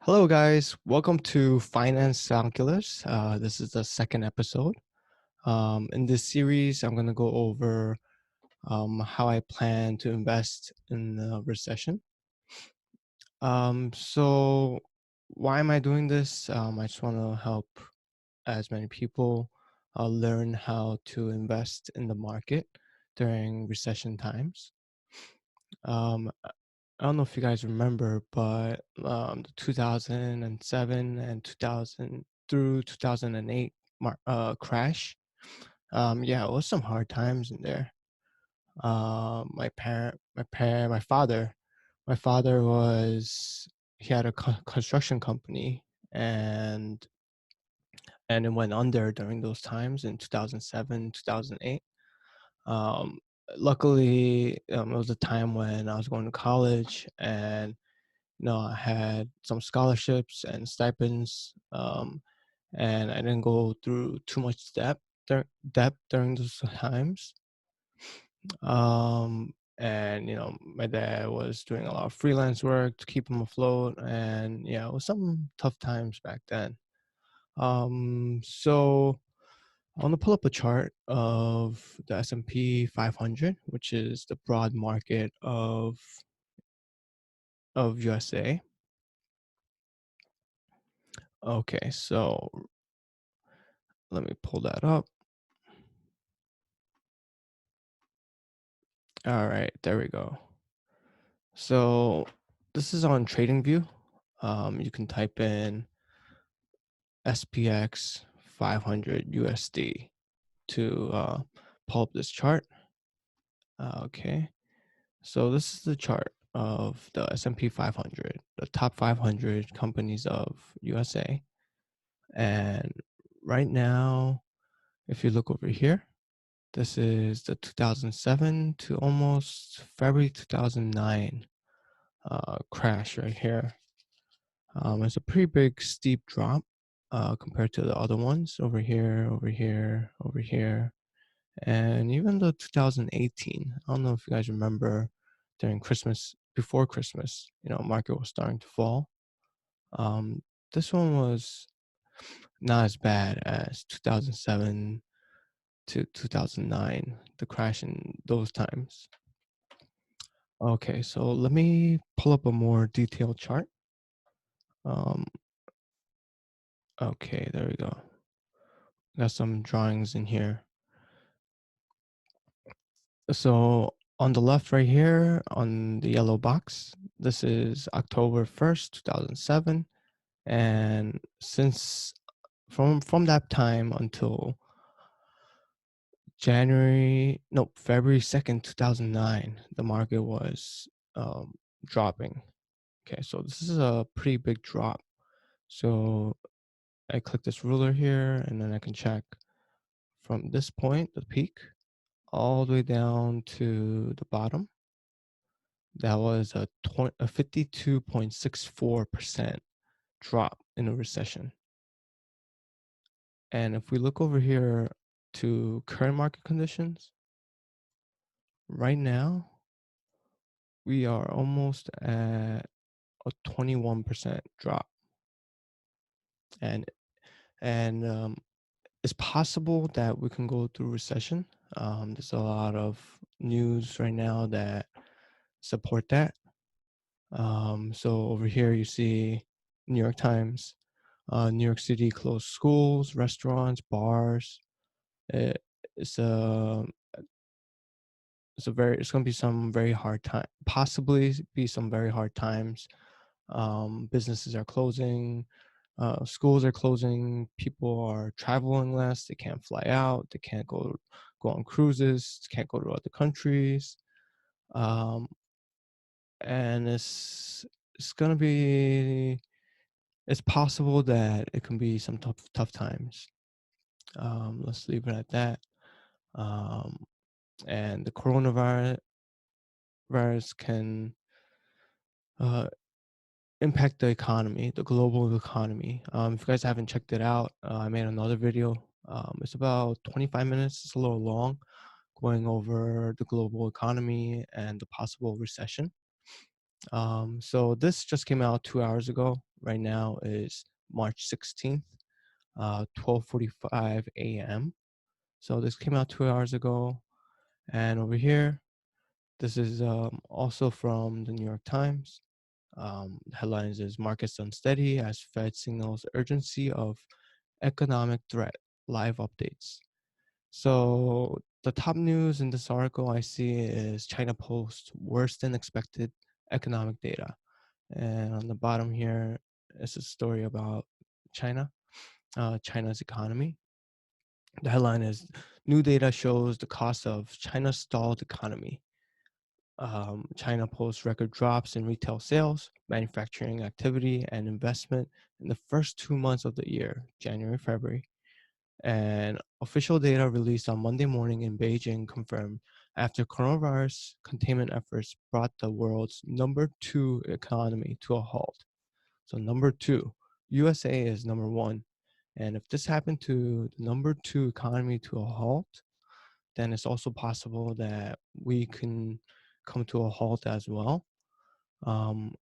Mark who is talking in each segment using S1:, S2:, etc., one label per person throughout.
S1: Hello, guys. Welcome to Finance Calculus. This is the second episode. In this series, I'm going to go over how I plan to invest in the recession. So why am I doing this? I just want to help as many people learn how to invest in the market during recession times. I don't know if you guys remember, but the 2007 and 2000 through 2008 crash. Yeah, it was some hard times in there. My father he had a construction company, and it went under during those times in 2007, 2008. Um, Luckily, it was a time when I was going to college, and I had some scholarships and stipends, and I didn't go through too much debt during those times. And my dad was doing a lot of freelance work to keep him afloat, and yeah, it was some tough times back then. So I want to pull up a chart of the S&P 500, which is the broad market of USA. Okay, so let me pull that up. All right, there we go. So this is on TradingView. You can type in SPX 500 USD to pull up this chart. Okay, so this is the chart of the S&P 500, the top 500 companies of USA. And right now, if you look over here, this is the 2007 to almost February 2009 crash right here. It's a pretty big steep drop compared to the other ones over here, over here, over here, and even the 2018. I don't know if you guys remember during Christmas, before Christmas, market was starting to fall. This one was not as bad as 2007 to 2009, the crash in those times. Okay, so let me pull up a more detailed chart. Okay, there we go. Got some drawings in here. So on the left right here on the yellow box, this is October 1st, 2007. And since from that time until February 2nd, 2009, the market was dropping. Okay, so this is a pretty big drop. So I click this ruler here, and then I can check from this point, the peak, all the way down to the bottom. That was a 52.64% drop in a recession. And if we look over here to current market conditions, right now we are almost at a 21% drop. And it's possible that we can go through recession. There's a lot of news right now that support that. So over here you see New York Times, New York City closed schools, restaurants, bars. It, it's a it's going to be some very hard time, possibly be some very hard times. Businesses are closing, schools are closing, people are traveling less, they can't fly out, they can't go on cruises, can't go to other countries. And it's going to be, it's possible that it can be some tough times. Let's leave it at that. And the coronavirus can impact the economy, the global economy. If you guys haven't checked it out, I made another video. It's about 25 minutes. It's a little long, going over the global economy and the possible recession. So this just came out 2 hours ago, right now is March 16th, 12:45 a.m. So this came out 2 hours ago. And over here, this is also from the New York Times. Headlines is markets unsteady as Fed signals urgency of economic threat. Live updates. So the top news in this article I see is China posts worse than expected economic data. And on the bottom here is a story about China, China's economy. The headline is New data shows the cost of China's stalled economy. China posts record drops in retail sales, manufacturing activity, and investment in the first 2 months of the year, January, February. And official data released on Monday morning in Beijing confirmed after coronavirus containment efforts brought the world's number 2 economy to a halt. So number 2, USA is number 1. And if this happened to the number 2 economy to a halt, then it's also possible that we can come to a halt as well.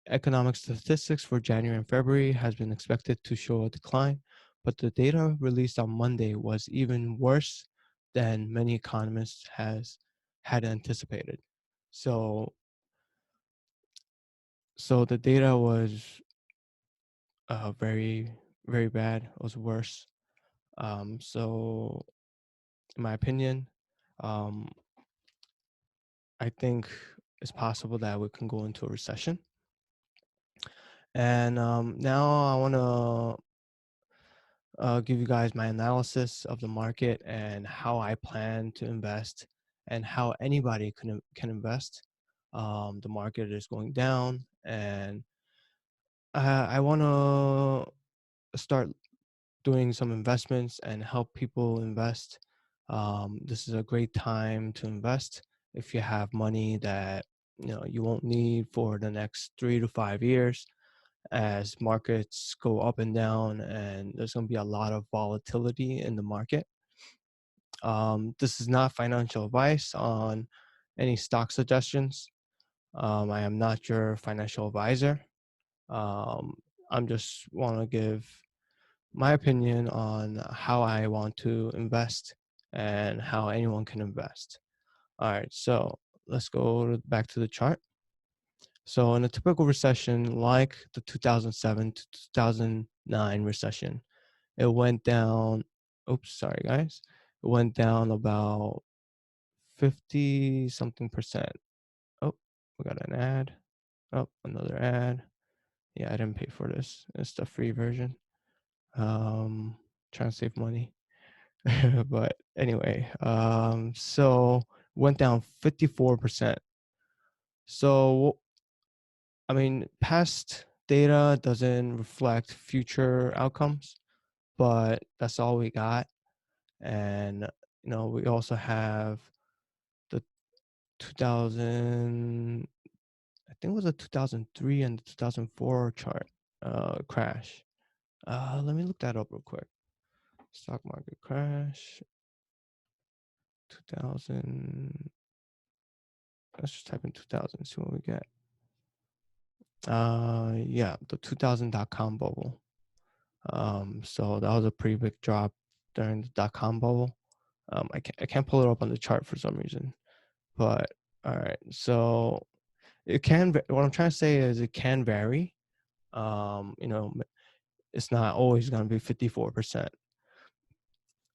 S1: Economic statistics for January and February has been expected to show a decline, but the data released on Monday was even worse than many economists had anticipated. So, so the data was very, very bad. It was worse. So, in my opinion, um, I think it's possible that we can go into a recession. And now I want to give you guys my analysis of the market and how I plan to invest and how anybody can invest. The market is going down, and I want to start doing some investments and help people invest. This is a great time to invest if you have money that you won't need for the next 3 to 5 years as markets go up and down, and there's going to be a lot of volatility in the market. This is not financial advice on any stock suggestions. I am not your financial advisor. Um, I'm just want to give my opinion on how I want to invest and how anyone can invest. All right, so let's go back to the chart. So in a typical recession, like the 2007 to 2009 recession, it went down. Oops, sorry guys. It went down about 50 something percent. Oh, we got an ad. Oh, another ad. Yeah, I didn't pay for this. It's the free version. Trying to save money. But anyway, so went down 54%. So I mean, past data doesn't reflect future outcomes, but that's all we got. And we also have the 2000, I think it was a 2003 and the 2004 chart crash. Let me look that up real quick. Stock market crash 2000. Let's just type in 2000, see what we get. Yeah, the 2000.com bubble. So that was a pretty big drop during the dot-com bubble. I can't pull it up on the chart for some reason, but all right. So it can. What I'm trying to say is it can vary. It's not always going to be 54%.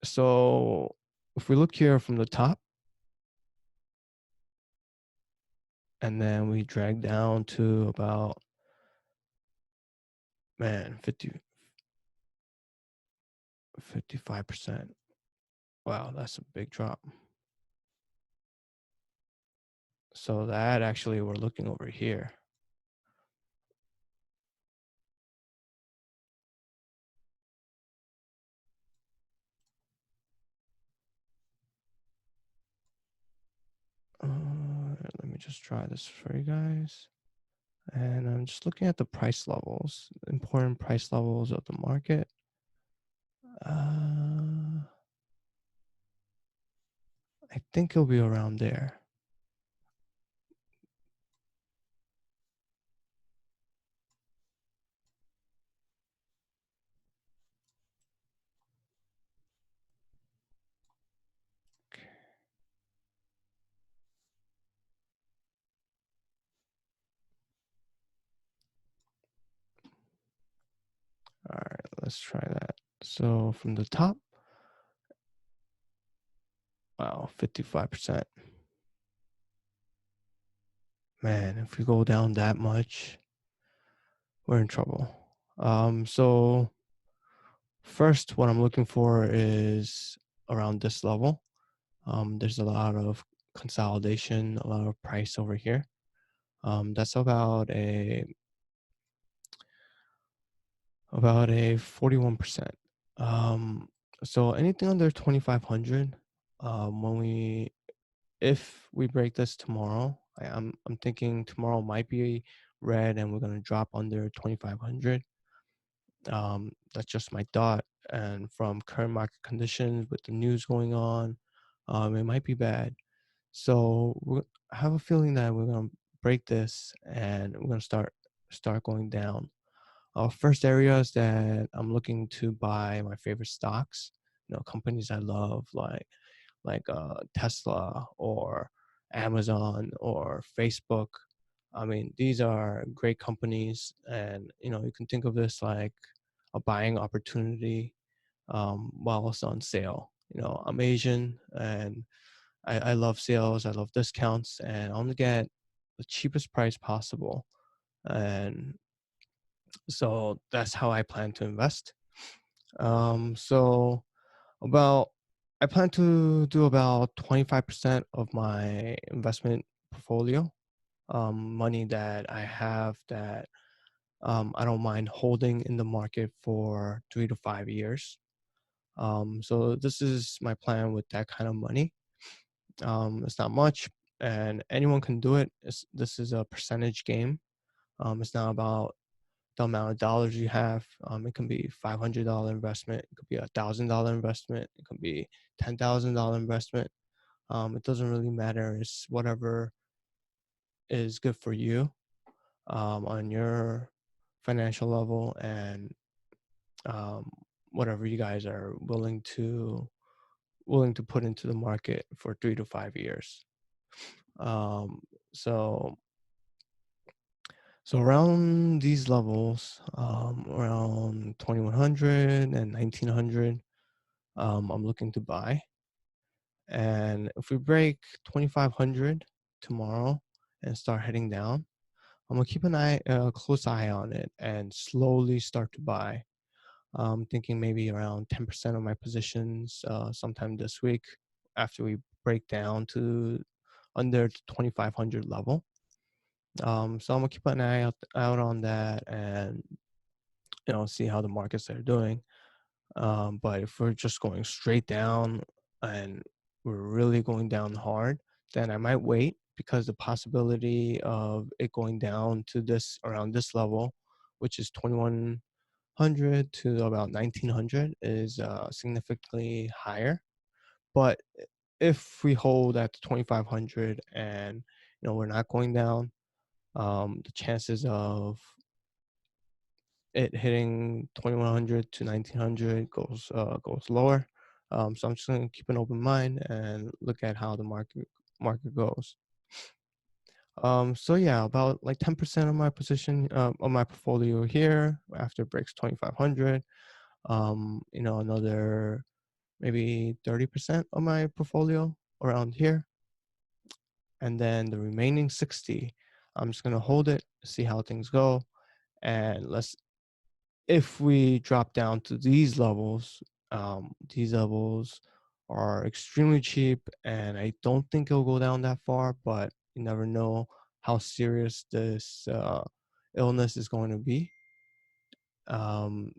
S1: So if we look here from the top, and then we drag down to about 55%. Wow, that's a big drop. So that actually, we're looking over here. Let me just try this for you guys. And I'm just looking at the price levels, important price levels of the market. I think it'll be around there. let's try that. So from the top, wow, 55%. Man, if we go down that much, we're in trouble. So first, what I'm looking for is around this level. There's a lot of consolidation, a lot of price over here. That's about a 41%. Um, so anything under 2,500, if we break this tomorrow, I'm thinking tomorrow might be red and we're gonna drop under 2,500. That's just my thought. And from current market conditions with the news going on, it might be bad. So I have a feeling that we're gonna break this and we're gonna start going down. First areas that I'm looking to buy my favorite stocks, companies I love, like Tesla or Amazon or Facebook. I mean, these are great companies, and you can think of this like a buying opportunity while it's on sale. I'm Asian, and I love sales. I love discounts, and I want to get the cheapest price possible. And so that's how I plan to invest. So about I plan to do about 25% of my investment portfolio, money that I have that I don't mind holding in the market for 3 to 5 years. So this is my plan with that kind of money. It's not much, and anyone can do it. This is a percentage game. It's not about the amount of dollars you have. It can be $500 investment. It could be $1,000 investment. It could be $10,000 investment. It doesn't really matter. It's whatever is good for you on your financial level and um, whatever you guys are willing to put into the market for 3 to 5 years. Um, so so around these levels, around 2100 and 1900, I'm looking to buy. And if we break 2500 tomorrow and start heading down, I'm gonna keep a close eye on it and slowly start to buy. Thinking maybe around 10% of my positions sometime this week after we break down to under the 2500 level. So I'm gonna keep an eye out on that and see how the markets are doing. But if we're just going straight down and we're really going down hard, then I might wait because the possibility of it going down to this around this level, which is 2100 to about 1900, is significantly higher. But if we hold at 2500 and we're not going down, the chances of it hitting 2100 to 1900 goes lower. So I'm just gonna keep an open mind and look at how the market goes. So yeah, about like 10% of my position of my portfolio here after it breaks 2500. Another maybe 30% of my portfolio around here, and then the remaining 60, I'm just gonna hold it, see how things go, and if we drop down to these levels are extremely cheap, and I don't think it'll go down that far, but you never know how serious this illness is going to be. Um,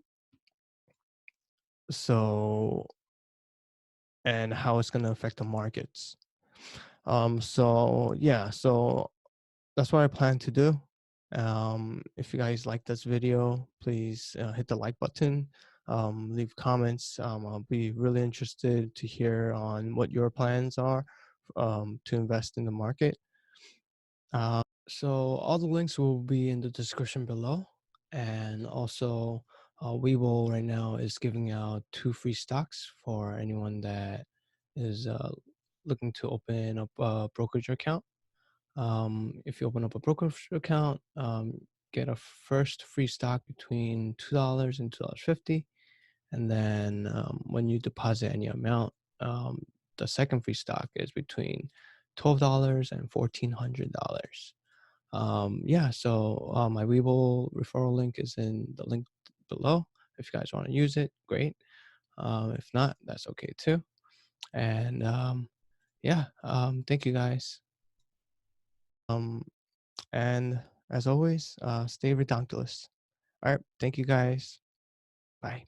S1: so, and how it's going to affect the markets. So yeah, so that's what I plan to do. If you guys like this video, please hit the like button, leave comments. I'll be really interested to hear on what your plans are to invest in the market. So all the links will be in the description below. And also, Webull right now is giving out 2 free stocks for anyone that is looking to open up a brokerage account. If you open up a brokerage account, get a first free stock between $2 and $2.50. And then when you deposit any amount, the second free stock is between $12 and $1,400. Yeah, so my Webull referral link is in the link below. If you guys want to use it, great. If not, that's okay too. And yeah, thank you guys. Um, and as always, stay redonkulous. All right, thank you guys. Bye.